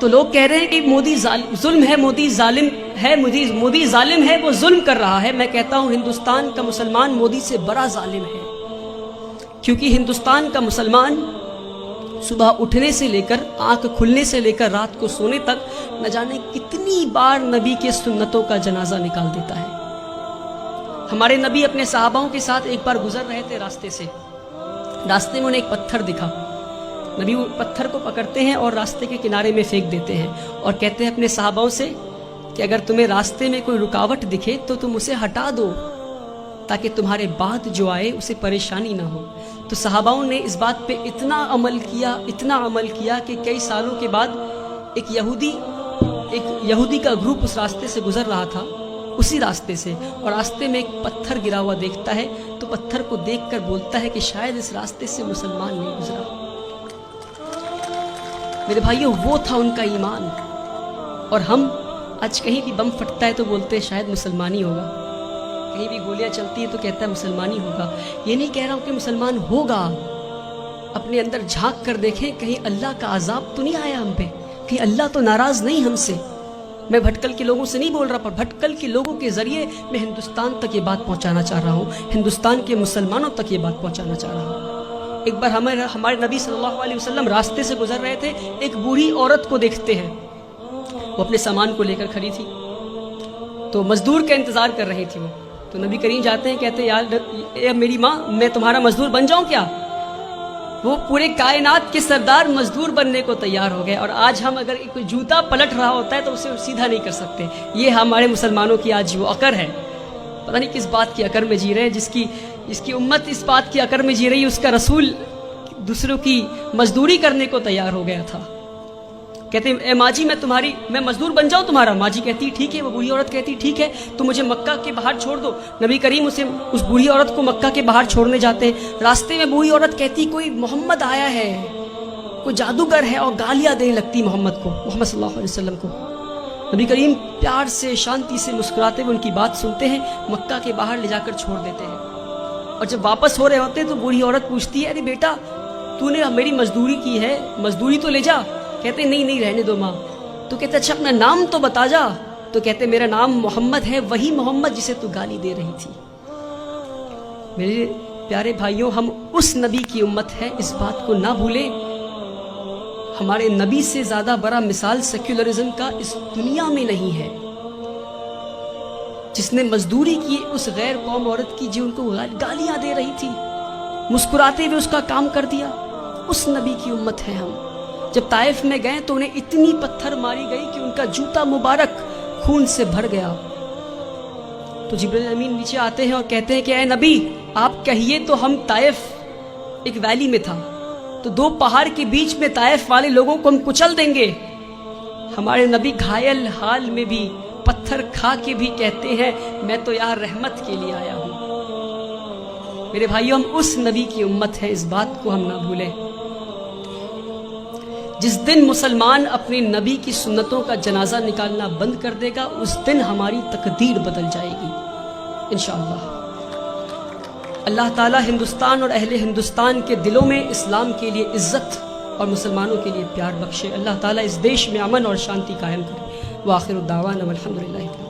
تو لوگ کہہ رہے ہیں کہ مودی ظلم ہے، مودی ظالم ہے، مودی ظالم ہے، وہ ظلم کر رہا ہے۔ میں کہتا ہوں ہندوستان کا مسلمان مودی سے بڑا ظالم ہے، کیونکہ ہندوستان کا مسلمان صبح اٹھنے سے لے کر آنکھ کھلنے سے لے کر رات کو سونے تک نہ جانے کتنی بار نبی کے سنتوں کا جنازہ نکال دیتا ہے۔ ہمارے نبی اپنے صحاباؤں کے ساتھ ایک بار گزر رہے تھے راستے سے، راستے میں انہیں ایک پتھر دکھا، نبی وہ پتھر کو پکڑتے ہیں اور راستے کے کنارے میں پھینک دیتے ہیں اور کہتے ہیں اپنے صحاباؤں سے کہ اگر تمہیں راستے میں کوئی رکاوٹ دکھے تو تم اسے ہٹا دو تاکہ تمہارے بعد جو آئے اسے پریشانی نہ ہو۔ تو صحاباؤں نے اس بات پہ اتنا عمل کیا کہ کئی سالوں کے بعد ایک یہودی کا گروپ اس راستے سے گزر رہا تھا، اسی راستے سے، اور راستے میں ایک پتھر گرا ہوا دیکھتا ہے تو پتھر کو دیکھ کر بولتا ہے کہ شاید اس راستے سے مسلمان نہیں گزرا۔ میرے بھائیوں، وہ تھا ان کا ایمان۔ اور ہم آج کہیں بھی بم پھٹتا ہے تو بولتے ہیں شاید مسلمانی ہوگا، کہیں بھی گولیاں چلتی ہیں تو کہتا ہے مسلمانی ہوگا۔ یہ نہیں کہہ رہا ہوں کہ مسلمان ہوگا، اپنے اندر جھانک کر دیکھیں کہیں اللہ کا عذاب تو نہیں آیا ہم پہ، کہیں اللہ تو ناراض نہیں ہم سے۔ میں بھٹکل کے لوگوں سے نہیں بول رہا، پر بھٹکل کے لوگوں کے ذریعے میں ہندوستان تک یہ بات پہنچانا چاہ رہا ہوں، ہندوستان کے مسلمانوں تک یہ بات پہنچانا چاہ رہا ہوں۔ ایک بار ہمارے نبی صلی اللہ علیہ وسلم راستے سے گزر رہے تھے، ایک بوڑھی عورت کو دیکھتے ہیں، وہ اپنے سامان کو لے کر کھڑی تھی، تو مزدور کا انتظار کر رہی تھی وہ۔ تو نبی کریم جاتے ہیں، کہتے ہیں اے میری ماں، میں تمہارا مزدور بن جاؤں کیا؟ وہ پورے کائنات کے سردار مزدور بننے کو تیار ہو گئے، اور آج ہم اگر کوئی جوتا پلٹ رہا ہوتا ہے تو اسے سیدھا نہیں کر سکتے۔ یہ ہمارے مسلمانوں کی آج وہ عقر ہے، پتہ نہیں کس بات کی عقر میں جی رہے ہیں، جس کی امت اس بات کی عقر میں جی رہی ہے، اس کا رسول دوسروں کی مزدوری کرنے کو تیار ہو گیا تھا۔ کہتے ہیں اے ماں جی، میں مزدور بن جاؤں تمہارا؟ ماں جی کہتی ٹھیک ہے، وہ بوڑھی عورت کہتی ٹھیک ہے، تو مجھے مکہ کے باہر چھوڑ دو۔ نبی کریم اس بوڑھی عورت کو مکہ کے باہر چھوڑنے جاتے ہیں، راستے میں بوڑھی عورت کہتی کوئی محمد آیا ہے، کوئی جادوگر ہے، اور گالیاں دینے لگتی محمد صلی اللہ علیہ وسلم کو۔ نبی کریم پیار سے شانتی سے مسکراتے ہوئے ان کی بات سنتے ہیں، مکہ کے باہر لے جا کر چھوڑ دیتے ہیں۔ اور جب واپس ہو رہے ہوتے ہیں تو بوڑھی عورت پوچھتی ہے ارے بیٹا، تو نے میری مزدوری کی ہے، مزدوری تو لے جا۔ کہتے ہیں نہیں رہنے دو ماں۔ تو کہتے اچھا اپنا نام تو بتا جا۔ تو کہتے میرا نام محمد ہے، وہی محمد جسے تو گالی دے رہی تھی۔ میرے پیارے بھائیوں، ہم اس نبی کی امت ہے، اس بات کو نہ بھولیں۔ ہمارے نبی سے زیادہ بڑا مثال سیکولرزم کا اس دنیا میں نہیں ہے، جس نے مزدوری کی اس غیر قوم عورت کی جو ان کو گالیاں دے رہی تھی، مسکراتے ہوئے اس کا کام کر دیا۔ اس نبی کی امت ہے ہم۔ جب طائف میں گئے تو انہیں اتنی پتھر ماری گئی کہ ان کا جوتا مبارک خون سے بھر گیا۔ تو جبرائیل امین نیچے آتے ہیں اور کہتے ہیں کہ اے نبی، آپ کہیے تو ہم طائف ایک ویلی میں تھا، تو دو پہاڑ کے بیچ میں طائف والے لوگوں کو ہم کچل دیں گے۔ ہمارے نبی گھائل حال میں بھی پتھر کھا کے بھی کہتے ہیں میں تو یہاں رحمت کے لیے آیا ہوں۔ میرے بھائیوں، ہم اس نبی کی امت ہے، اس بات کو ہم نہ بھولیں۔ جس دن مسلمان اپنے نبی کی سنتوں کا جنازہ نکالنا بند کر دے گا، اس دن ہماری تقدیر بدل جائے گی انشاءاللہ۔ اللہ تعالی ہندوستان اور اہل ہندوستان کے دلوں میں اسلام کے لیے عزت اور مسلمانوں کے لیے پیار بخشے۔ اللہ تعالی اس دیش میں امن اور شانتی قائم کرے۔ وآخر الدعوانا والحمدللہ۔